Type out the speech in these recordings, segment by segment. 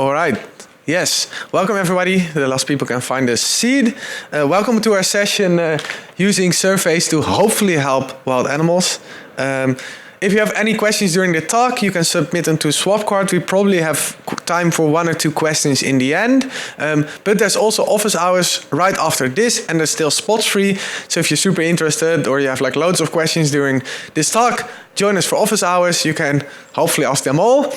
All right. Yes. Welcome, everybody. The last people can find a seat. Welcome to our session using surveys to hopefully help wild animals. If you have any questions during the talk, you can submit them to Swapcard. We probably have time for 1 or 2 questions in the end. But there's also office hours right after this, and there's still spots free. So if you're super interested or you have like loads of questions during this talk, join us for office hours. You can hopefully ask them all.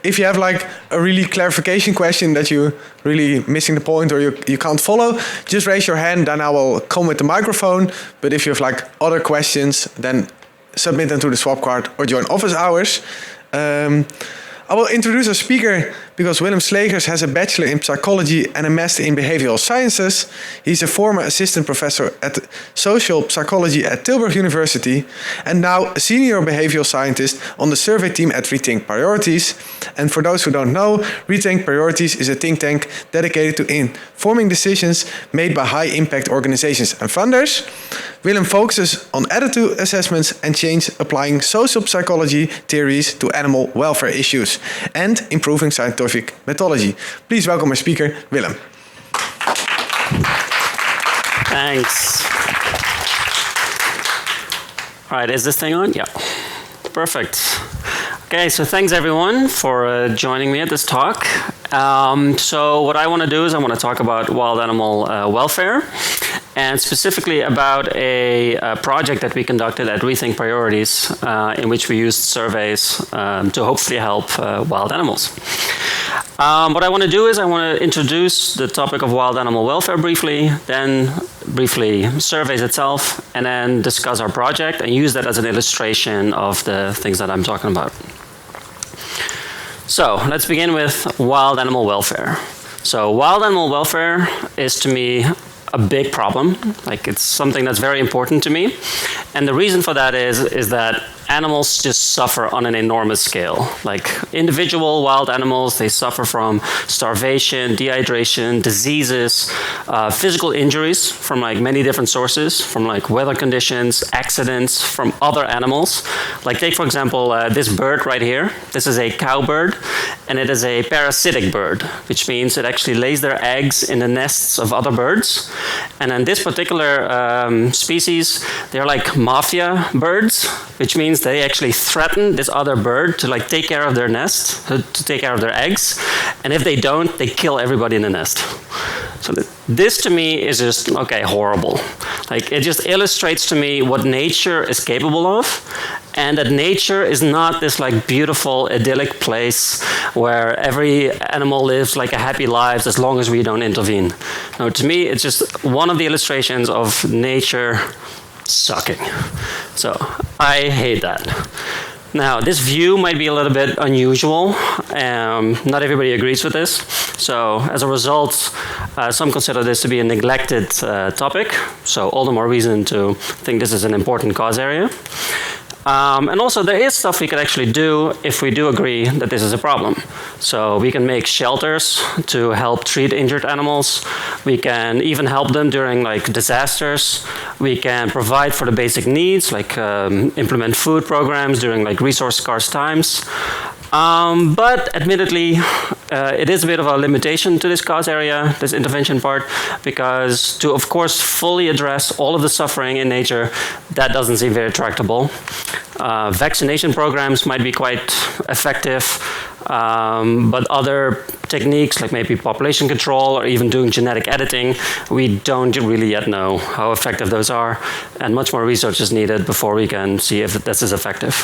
If you have like a really clarification question that you're really missing the point or you can't follow, just raise your hand, then I will come with the microphone. But if you have like other questions, then submit them to the swap card or join office hours. I will introduce our speaker because Willem Sleegers has a bachelor in psychology and a master in behavioral sciences. He's a former assistant professor at social psychology at Tilburg University and now a senior behavioral scientist on the survey team at Rethink Priorities. And for those who don't know, Rethink Priorities is a think tank dedicated to informing decisions made by high-impact organizations and funders. Willem focuses on attitude assessments and change applying social psychology theories to animal welfare issues and improving scientific methodology. Please welcome our speaker, Willem. Thanks. All right, is this thing on? Yeah. Perfect. Okay, so thanks everyone for joining me at this talk. So what I want to do is I want to talk about wild animal welfare, and specifically about a project that we conducted at Rethink Priorities, in which we used surveys to hopefully help wild animals. What I want to do is I want to introduce the topic of wild animal welfare briefly, then briefly surveys itself, and then discuss our project and use that as an illustration of the things that I'm talking about. So let's begin with wild animal welfare. So wild animal welfare is to me a big problem. Like, it's something that's very important to me. And the reason for that is that animals just suffer on an enormous scale. Like, individual wild animals, they suffer from starvation, dehydration, diseases, physical injuries from like many different sources, from like weather conditions, accidents from other animals. Like, take for example this bird right here. This is a cowbird, and it is a parasitic bird, which means it actually lays their eggs in the nests of other birds. And in this particular species, they're like mafia birds, which means they actually threaten this other bird to like take care of their nest, to take care of their eggs. And if they don't, they kill everybody in the nest. So this to me is just, okay, horrible. Like, it just illustrates to me what nature is capable of, and that nature is not this like beautiful, idyllic place where every animal lives like a happy life as long as we don't intervene. No, to me, it's just one of the illustrations of nature sucking. So I hate that. Now, this view might be a little bit unusual. Not everybody agrees with this. So as a result, some consider this to be a neglected topic. So all the more reason to think this is an important cause area. And also, there is stuff we could actually do if we do agree that this is a problem. So we can make shelters to help treat injured animals. We can even help them during like disasters. We can provide for the basic needs, like implement food programs during like resource-scarce times. But admittedly, it is a bit of a limitation to this cause area, this intervention part, because to, of course, fully address all of the suffering in nature, that doesn't seem very tractable. Vaccination programs might be quite effective, but other techniques, like maybe population control or even doing genetic editing, we don't really yet know how effective those are, and much more research is needed before we can see if this is effective.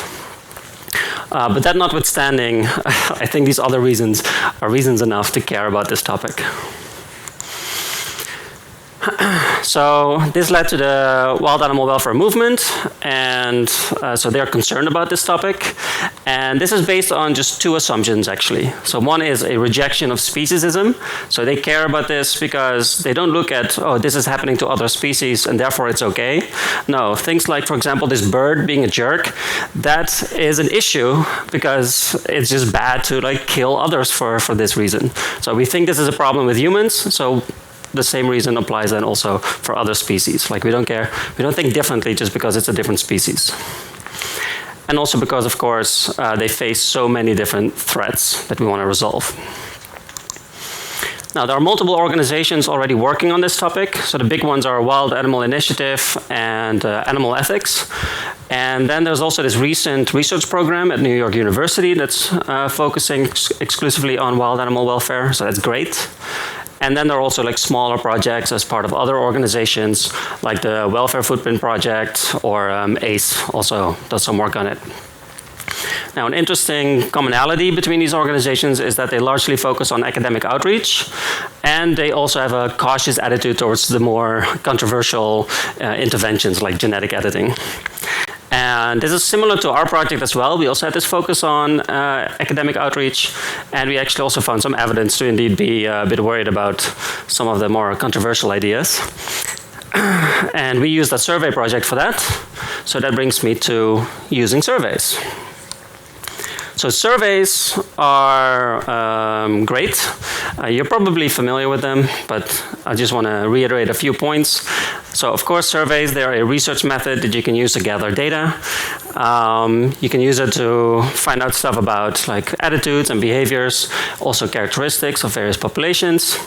But that notwithstanding, I think these other reasons are reasons enough to care about this topic. So this led to the wild animal welfare movement, and so they're concerned about this topic. And this is based on just 2 assumptions, actually. So one is a rejection of speciesism. So they care about this because they don't look at, oh, this is happening to other species and therefore it's okay. No, things like, for example, this bird being a jerk, that is an issue because it's just bad to like kill others for this reason. So we think this is a problem with humans, so the same reason applies then also for other species. Like, we don't care, we don't think differently just because it's a different species. And also because, of course, they face so many different threats that we want to resolve. Now, there are multiple organizations already working on this topic. So the big ones are Wild Animal Initiative and Animal Ethics. And then there's also this recent research program at New York University that's focusing exclusively on wild animal welfare, so that's great. And then there are also like smaller projects as part of other organizations, like the Welfare Footprint Project, or ACE also does some work on it. Now, an interesting commonality between these organizations is that they largely focus on academic outreach, and they also have a cautious attitude towards the more controversial interventions like genetic editing. And this is similar to our project as well. We also had this focus on academic outreach, and we actually also found some evidence to indeed be a bit worried about some of the more controversial ideas. And we used a survey project for that. So that brings me to using surveys. So surveys are great. You're probably familiar with them, but I just want to reiterate a few points. So of course, surveys, they're a research method that you can use to gather data. You can use it to find out stuff about like attitudes and behaviors, also characteristics of various populations.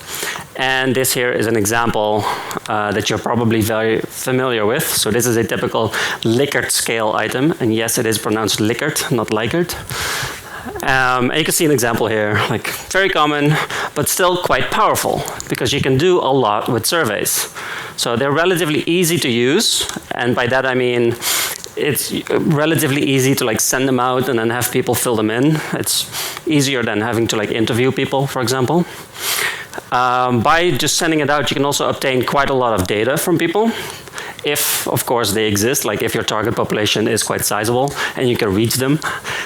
And this here is an example that you're probably very familiar with. So this is a typical Likert scale item. And yes, it is pronounced Likert, not Likert. And you can see an example here, like very common, but still quite powerful, because you can do a lot with surveys. So they're relatively easy to use, and by that I mean it's relatively easy to like send them out and then have people fill them in. It's easier than having to like interview people, for example. By just sending it out, you can also obtain quite a lot of data from people. If, of course, they exist, like if your target population is quite sizable and you can reach them,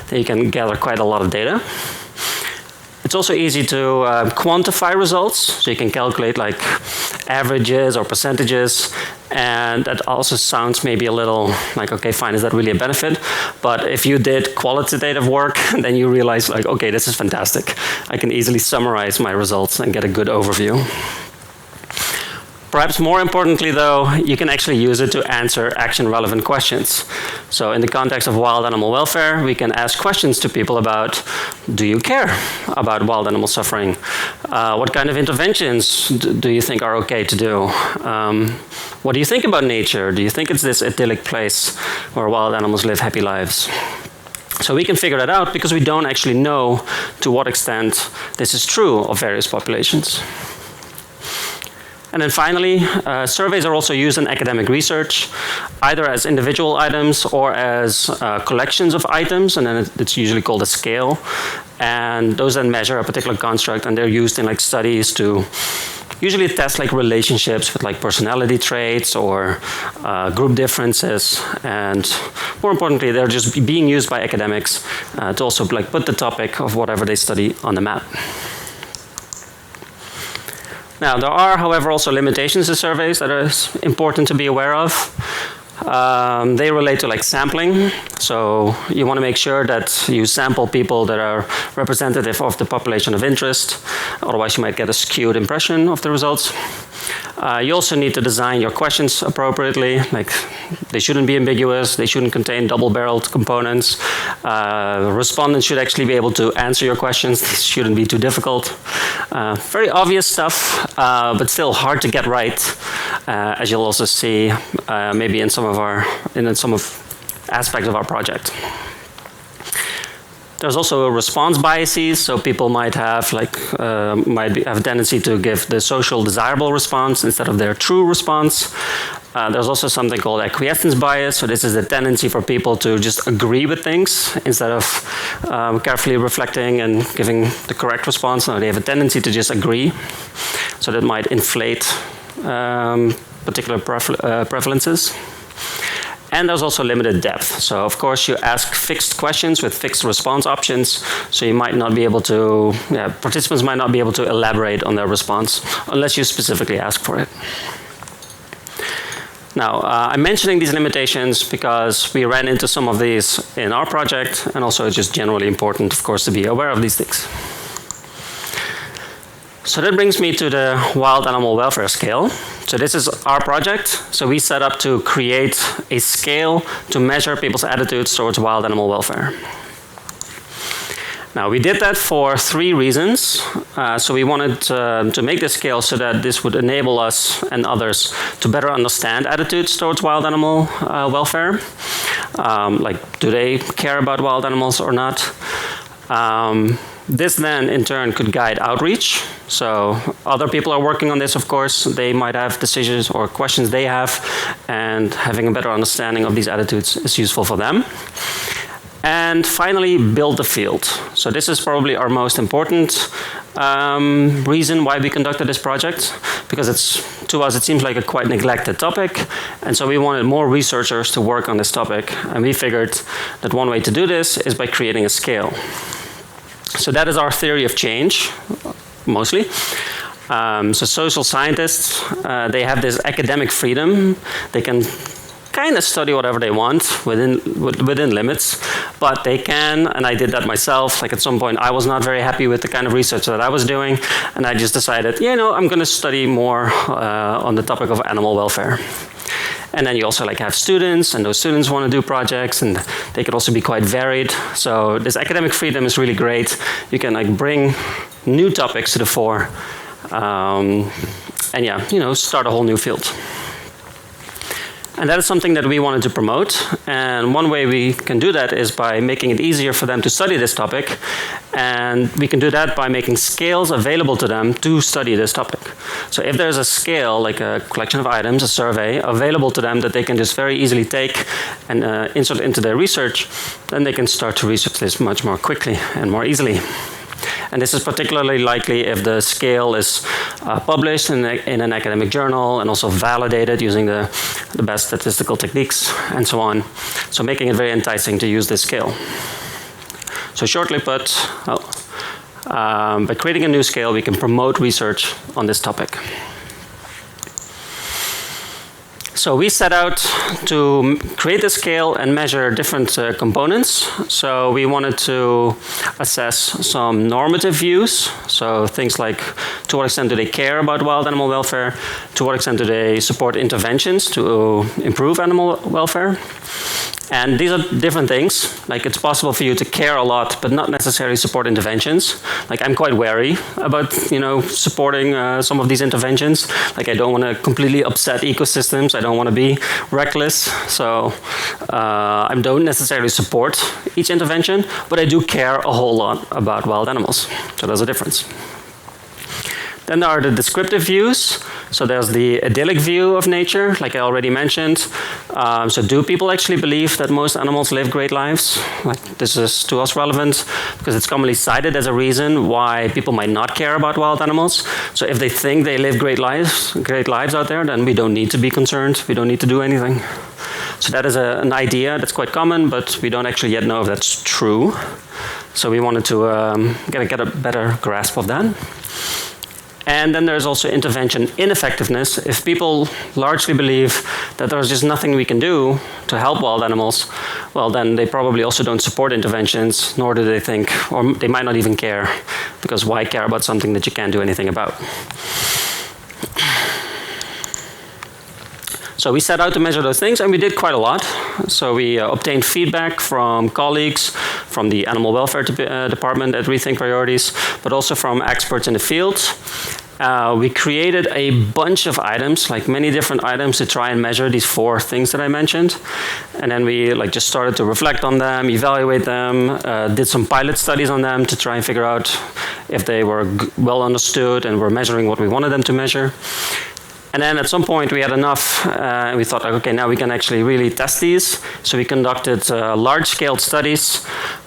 then you can gather quite a lot of data. It's also easy to quantify results, so you can calculate like averages or percentages, and that also sounds maybe a little like, okay, fine, is that really a benefit? But if you did qualitative work, then you realize like, okay, this is fantastic. I can easily summarize my results and get a good overview. Perhaps more importantly, though, you can actually use it to answer action-relevant questions. So in the context of wild animal welfare, we can ask questions to people about, do you care about wild animal suffering? What kind of interventions do you think are okay to do? What do you think about nature? Do you think it's this idyllic place where wild animals live happy lives? So we can figure that out because we don't actually know to what extent this is true of various populations. And then finally, surveys are also used in academic research, either as individual items or as collections of items, and then it's usually called a scale. And those then measure a particular construct, and they're used in like studies to usually test like relationships with like personality traits or group differences. And more importantly, they're just being used by academics to also like put the topic of whatever they study on the map. Now, there are, however, also limitations to surveys that are important to be aware of. They relate to like sampling. So you want to make sure that you sample people that are representative of the population of interest. Otherwise, you might get a skewed impression of the results. You also need to design your questions appropriately. Like, they shouldn't be ambiguous. They shouldn't contain double-barreled components. Respondents should actually be able to answer your questions. This shouldn't be too difficult. Very obvious stuff, but still hard to get right, as you'll also see maybe in some aspects of our project. There's also response biases, so people might have a tendency to give the social desirable response instead of their true response. There's also something called acquiescence bias, so this is the tendency for people to just agree with things instead of carefully reflecting and giving the correct response. No, they have a tendency to just agree, so that might inflate particular prevalences. And there's also limited depth. So of course you ask fixed questions with fixed response options. So you might not be able to, participants might not be able to elaborate on their response unless you specifically ask for it. Now, I'm mentioning these limitations because we ran into some of these in our project, and also it's just generally important, of course, to be aware of these things. So that brings me to the wild animal welfare scale. So this is our project. So we set up to create a scale to measure people's attitudes towards wild animal welfare. Now, we did that for 3 reasons. So we wanted to make this scale so that this would enable us and others to better understand attitudes towards wild animal welfare. Like, do they care about wild animals or not? This then, in turn, could guide outreach. So other people are working on this, of course. They might have decisions or questions they have, and having a better understanding of these attitudes is useful for them. And finally, build the field. So this is probably our most important reason why we conducted this project, because to us it seems like a quite neglected topic, and so we wanted more researchers to work on this topic, and we figured that one way to do this is by creating a scale. So that is our theory of change, mostly. So social scientists, they have this academic freedom. They can kind of study whatever they want within limits, but they can, and I did that myself. Like, at some point I was not very happy with the kind of research that I was doing, and I just decided, I'm going to study more on the topic of animal welfare. And then you also have students, and those students want to do projects, and they could also be quite varied. So this academic freedom is really great. You can bring new topics to the fore, and start a whole new field. And that is something that we wanted to promote. And one way we can do that is by making it easier for them to study this topic. And we can do that by making scales available to them to study this topic. So if there's a scale, like a collection of items, a survey, available to them that they can just very easily take and insert into their research, then they can start to research this much more quickly and more easily. And this is particularly likely if the scale is published in an academic journal and also validated using the best statistical techniques and so on. So making it very enticing to use this scale. So shortly put, by creating a new scale, we can promote research on this topic. So we set out to create a scale and measure different components. So we wanted to assess some normative views. So things like, to what extent do they care about wild animal welfare? To what extent do they support interventions to improve animal welfare? And these are different things. Like, it's possible for you to care a lot, but not necessarily support interventions. Like, I'm quite wary about, supporting some of these interventions. Like, I don't want to completely upset ecosystems. I don't want to be reckless. So I don't necessarily support each intervention, but I do care a whole lot about wild animals. So there's a difference. Then there are the descriptive views. So there's the idyllic view of nature, like I already mentioned. So do people actually believe that most animals live great lives? Like, this is to us relevant because it's commonly cited as a reason why people might not care about wild animals. So if they think they live great lives out there, then we don't need to be concerned. We don't need to do anything. So that is an idea that's quite common, but we don't actually yet know if that's true. So we wanted to get a better grasp of that. And then there's also intervention ineffectiveness. If people largely believe that there's just nothing we can do to help wild animals, well, then they probably also don't support interventions, nor do they think, or they might not even care, because why care about something that you can't do anything about? So we set out to measure those things, and we did quite a lot. So we obtained feedback from colleagues from the Animal Welfare Department at Rethink Priorities, but also from experts in the field. We created a bunch of items, like many different items, to try and measure these 4 things that I mentioned. And then we just started to reflect on them, evaluate them, did some pilot studies on them to try and figure out if they were well understood and were measuring what we wanted them to measure. And then at some point we had enough, and we thought, okay, now we can actually really test these. So we conducted large-scale studies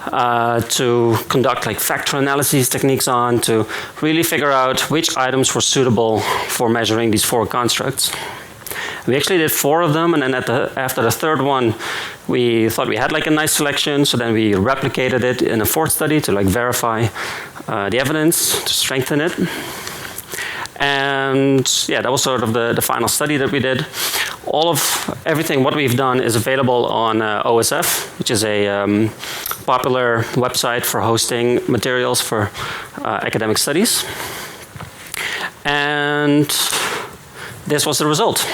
to conduct factor analysis techniques on, to really figure out which items were suitable for measuring these 4 constructs. We actually did 4 of them, and then after the 3rd one, we thought we had a nice selection, so then we replicated it in a 4th study to verify the evidence, to strengthen it. And yeah, that was sort of the final study that we did. Everything, what we've done is available on OSF, which is a popular website for hosting materials for academic studies. And this was the result.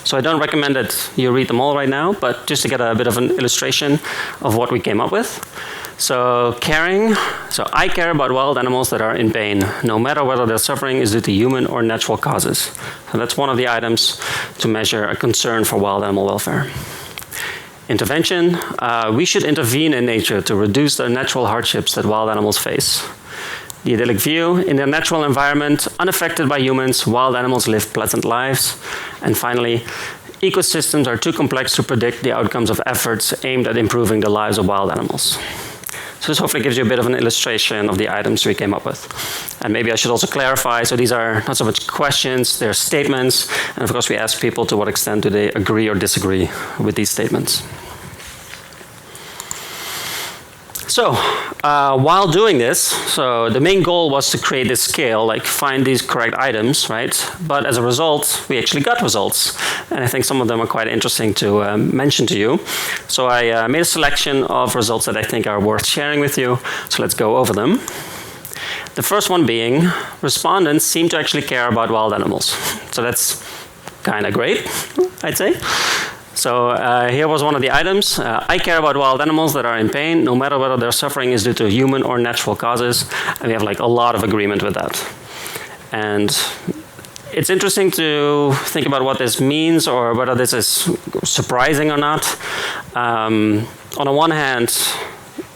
So I don't recommend that you read them all right now, but just to get a bit of an illustration of what we came up with. So caring, so I care about wild animals that are in pain, no matter whether their suffering is due to human or natural causes. So that's one of the items to measure a concern for wild animal welfare. Intervention, we should intervene in nature to reduce the natural hardships that wild animals face. The idyllic view, in their natural environment, unaffected by humans, wild animals live pleasant lives. And finally, ecosystems are too complex to predict the outcomes of efforts aimed at improving the lives of wild animals. So this hopefully gives you a bit of an illustration of the items we came up with. And maybe I should also clarify, so these are not so much questions, they're statements. And of course we ask people to what extent do they agree or disagree with these statements. So, while doing this, so the main goal was to create this scale, like find these correct items, right? But as a result, we actually got results. And I think some of them are quite interesting to mention to you. So I made a selection of results that I think are worth sharing with you. So let's go over them. The first one being, respondents seem to actually care about wild animals. So that's kind of great, I'd say. So here was one of the items. I care about wild animals that are in pain, no matter whether their suffering is due to human or natural causes. And we have like a lot of agreement with that. And it's interesting to think about what this means or whether this is surprising or not. On the one hand,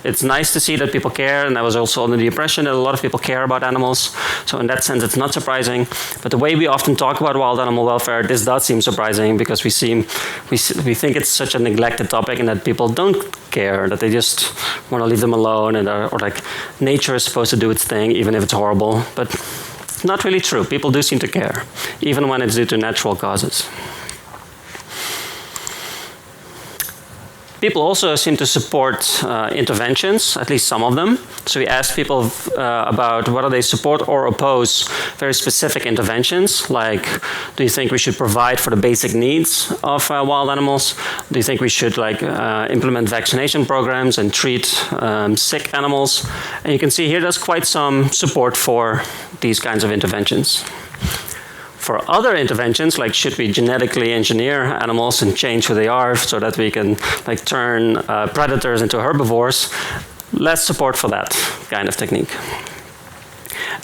it's nice to see that people care, and I was also under the impression that a lot of people care about animals. So in that sense, it's not surprising. But the way we often talk about wild animal welfare, this does seem surprising because we think it's such a neglected topic and that people don't care, that they just want to leave them alone, and or like nature is supposed to do its thing, even if it's horrible. But not really true. People do seem to care, even when it's due to natural causes. People also seem to support interventions, at least some of them. So we asked people about whether they support or oppose very specific interventions, like, do you think we should provide for the basic needs of wild animals? Do you think we should implement vaccination programs and treat sick animals? And you can see here there's quite some support for these kinds of interventions. For other interventions, like should we genetically engineer animals and change who they are so that we can turn predators into herbivores, less support for that kind of technique.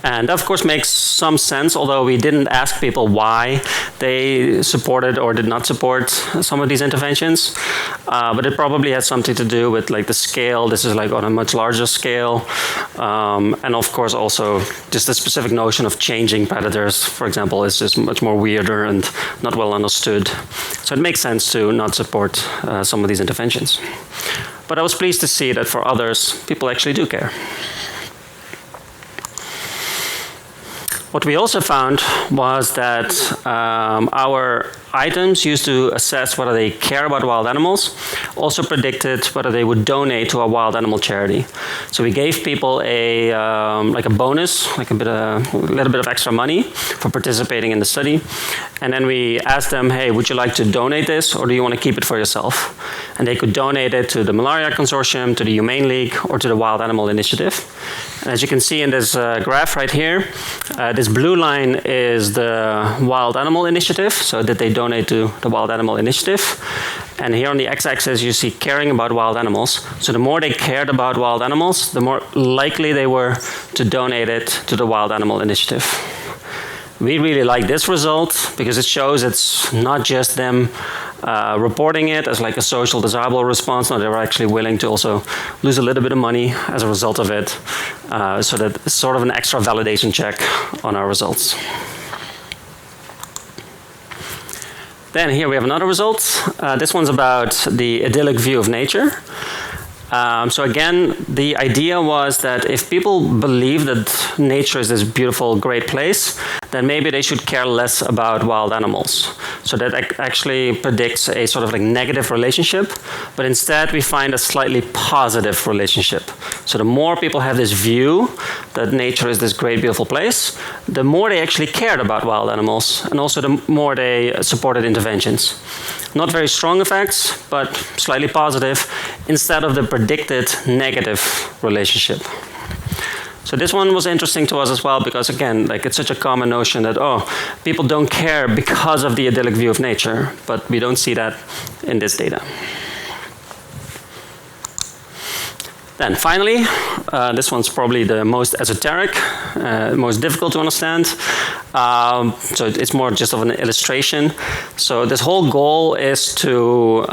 And that, of course, makes some sense, although we didn't ask people why they supported or did not support some of these interventions. But it probably has something to do with the scale. This is on a much larger scale. And of course, also just the specific notion of changing predators, for example, is just much more weirder and not well understood. So it makes sense to not support some of these interventions. But I was pleased to see that for others, people actually do care. What we also found was that our items used to assess whether they care about wild animals also predicted whether they would donate to a wild animal charity. So we gave people a bonus, a little bit of extra money for participating in the study. And then we asked them, hey, would you like to donate this or do you want to keep it for yourself? And they could donate it to the Malaria Consortium, to the Humane League, or to the Wild Animal Initiative. And as you can see in this graph right here, this blue line is the Wild Animal Initiative. So did they donate to the Wild Animal Initiative? And here on the x-axis, you see caring about wild animals. So the more they cared about wild animals, the more likely they were to donate it to the Wild Animal Initiative. We really like this result because it shows it's not just them reporting it as a social desirable response. No, they were actually willing to also lose a little bit of money as a result of it. So that it's sort of an extra validation check on our results. Then here we have another result. This one's about the idyllic view of nature. So again, the idea was that if people believe that nature is this beautiful, great place, then maybe they should care less about wild animals. So that actually predicts a sort of negative relationship, but instead we find a slightly positive relationship. So the more people have this view that nature is this great, beautiful place, the more they actually cared about wild animals, and also the more they supported interventions. Not very strong effects, but slightly positive, instead of the predicted negative relationship. So this one was interesting to us as well because, again, like it's such a common notion that, oh, people don't care because of the idyllic view of nature, but we don't see that in this data. Then finally, this one's probably the most esoteric, most difficult to understand. So it's more just of an illustration. So this whole goal is to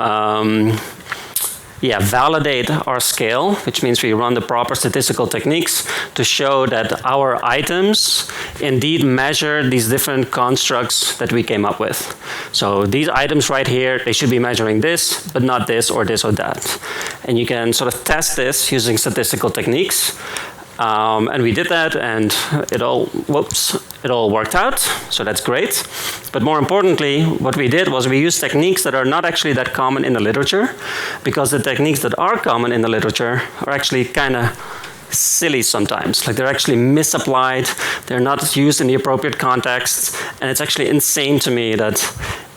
validate our scale, which means we run the proper statistical techniques to show that our items indeed measure these different constructs that we came up with. So these items right here, they should be measuring this, but not this or that. And you can sort of test this using statistical techniques. And we did that, and it all worked out, so that's great. But more importantly, what we did was we used techniques that are not actually that common in the literature, because the techniques that are common in the literature are actually kind of silly sometimes. Like they're actually misapplied, they're not used in the appropriate context, and it's actually insane to me that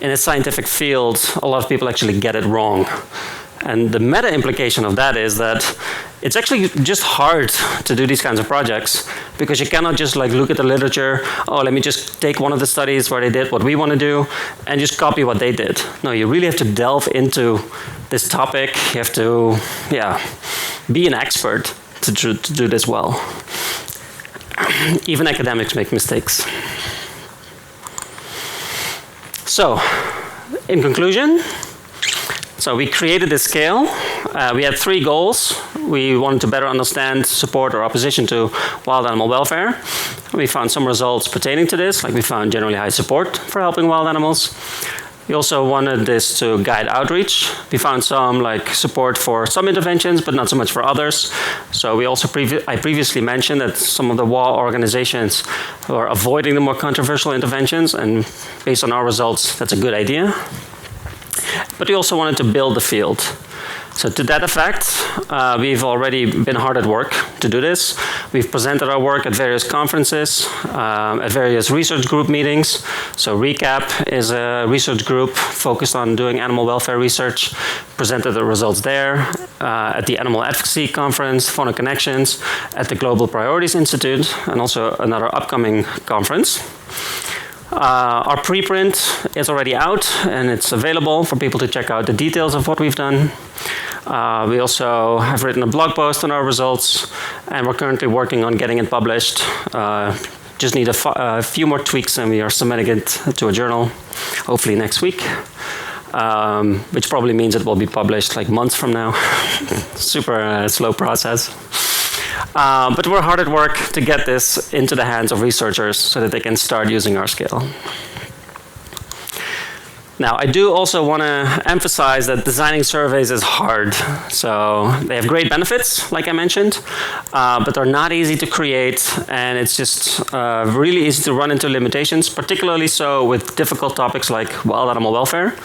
in a scientific field, a lot of people actually get it wrong. And the meta implication of that is that it's actually just hard to do these kinds of projects because you cannot just like look at the literature, oh, let me just take one of the studies where they did what we want to do and just copy what they did. No, you really have to delve into this topic. You have to, be an expert to do this well. Even academics make mistakes. So, in conclusion, so we created this scale. We had 3 goals. We wanted to better understand, support, or opposition to wild animal welfare. We found some results pertaining to this, like we found generally high support for helping wild animals. We also wanted this to guide outreach. We found some like support for some interventions, but not so much for others. So we also I previously mentioned that some of the WA organizations were avoiding the more controversial interventions, and based on our results, that's a good idea. But we also wanted to build the field. So to that effect, we've already been hard at work to do this. We've presented our work at various conferences, at various research group meetings. So RECAP is a research group focused on doing animal welfare research. Presented the results there at the Animal Advocacy Conference, Fauna Connections, at the Global Priorities Institute, and also another upcoming conference. Our preprint is already out, and it's available for people to check out the details of what we've done. We also have written a blog post on our results, and we're currently working on getting it published. Just need a few more tweaks, and we are submitting it to a journal, hopefully next week, which probably means it will be published like months from now. Super slow process. But we're hard at work to get this into the hands of researchers so that they can start using our scale. Now, I do also want to emphasize that designing surveys is hard. So they have great benefits, like I mentioned, but they're not easy to create, and it's just really easy to run into limitations, particularly so with difficult topics like wild animal welfare.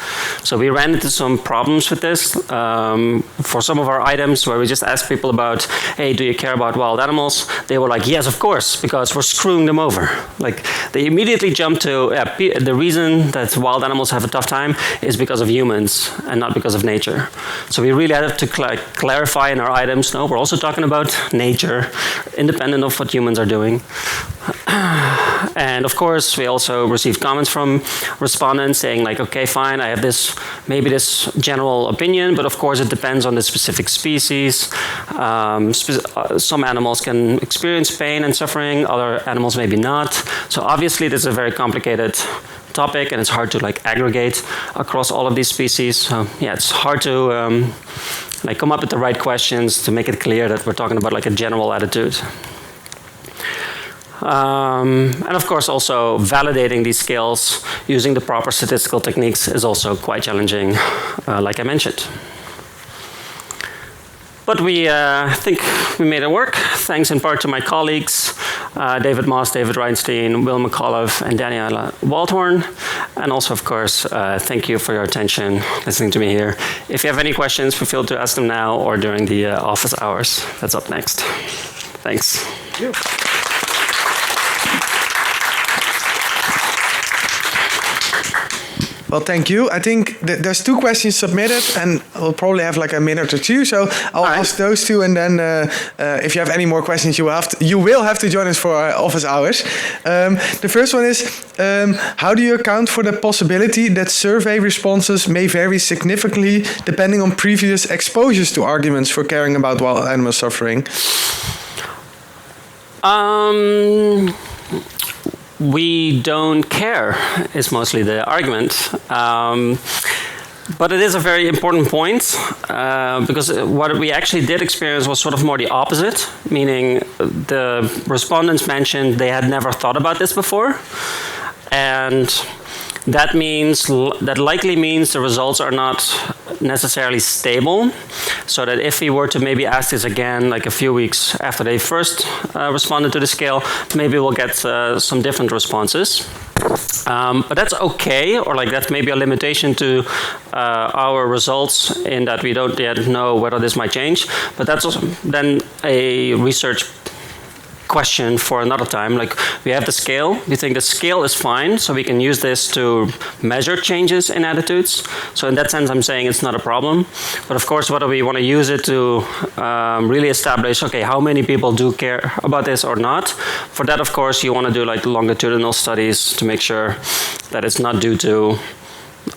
So we ran into some problems with this for some of our items where we just asked people about, hey, do you care about wild animals? They were like, yes, of course, because we're screwing them over. Like they immediately jumped to the reason that wild animals have a tough time is because of humans and not because of nature. So we really have to clarify in our items, no, we're also talking about nature, independent of what humans are doing. And of course, we also received comments from respondents saying like, okay, fine, I have this, maybe this general opinion, but of course it depends on the specific species. Some animals can experience pain and suffering, other animals maybe not. So obviously this is a very complicated topic, and it's hard to like aggregate across all of these species. So yeah, it's hard to like come up with the right questions to make it clear that we're talking about like a general attitude. And of course also validating these scales using the proper statistical techniques is also quite challenging, like I mentioned. But we think we made it work, thanks in part to my colleagues, David Moss, David Reinstein, Will McAuliffe, and Daniela Waldhorn. And also, of course, thank you for your attention, listening to me here. If you have any questions, feel free to ask them now or during the office hours. That's up next. Thanks. Thank you. Well, thank you. I think there's 2 questions submitted, and we'll probably have like a minute or 2. So I'll ask those 2, and then if you have any more questions, you will have to join us for our office hours. The first one is, how do you account for the possibility that survey responses may vary significantly depending on previous exposures to arguments for caring about wild animal suffering? We don't care is mostly the argument. But it is a very important point because what we actually did experience was sort of more the opposite, meaning the respondents mentioned they had never thought about this before. And that likely means the results are not necessarily stable, so that if we were to maybe ask this again like a few weeks after they first responded to the scale, maybe we'll get some different responses. But that's okay, or like that's maybe a limitation to our results in that we don't yet know whether this might change. But that's also then a research question for another time. Like, we have the scale. We think the scale is fine, so we can use this to measure changes in attitudes. So in that sense, I'm saying it's not a problem. But of course, whether we want to use it to really establish, okay, how many people do care about this or not, for that, of course, you want to do like longitudinal studies to make sure that it's not due to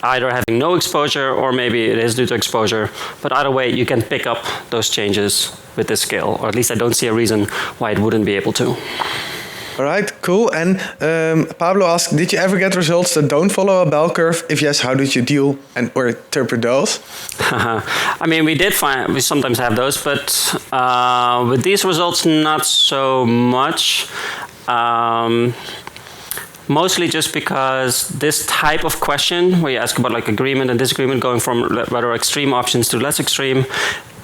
either having no exposure or maybe it is due to exposure. But either way, you can pick up those changes with this scale, or at least I don't see a reason why it wouldn't be able to. All right, cool. And Pablo asked, did you ever get results that don't follow a bell curve? If yes, how did you deal or interpret those? I mean, we sometimes have those, but with these results, not so much. Mostly just because this type of question, where you ask about like agreement and disagreement, going from rather extreme options to less extreme,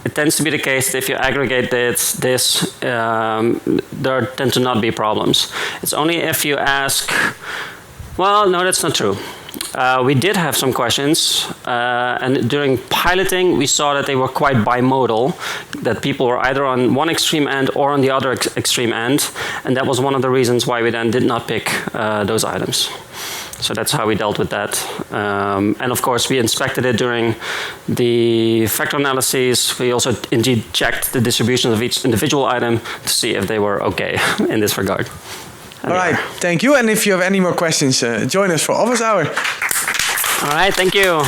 it tends to be the case that if you aggregate there tend to not be problems. It's only if you ask, well, no, that's not true. We did have some questions, and during piloting, we saw that they were quite bimodal, that people were either on one extreme end or on the other extreme end, and that was one of the reasons why we then did not pick those items. So that's how we dealt with that. And of course, we inspected it during the factor analyses. We also indeed checked the distribution of each individual item to see if they were okay in this regard. All right, thank you. And if you have any more questions, join us for office hour. All right, thank you.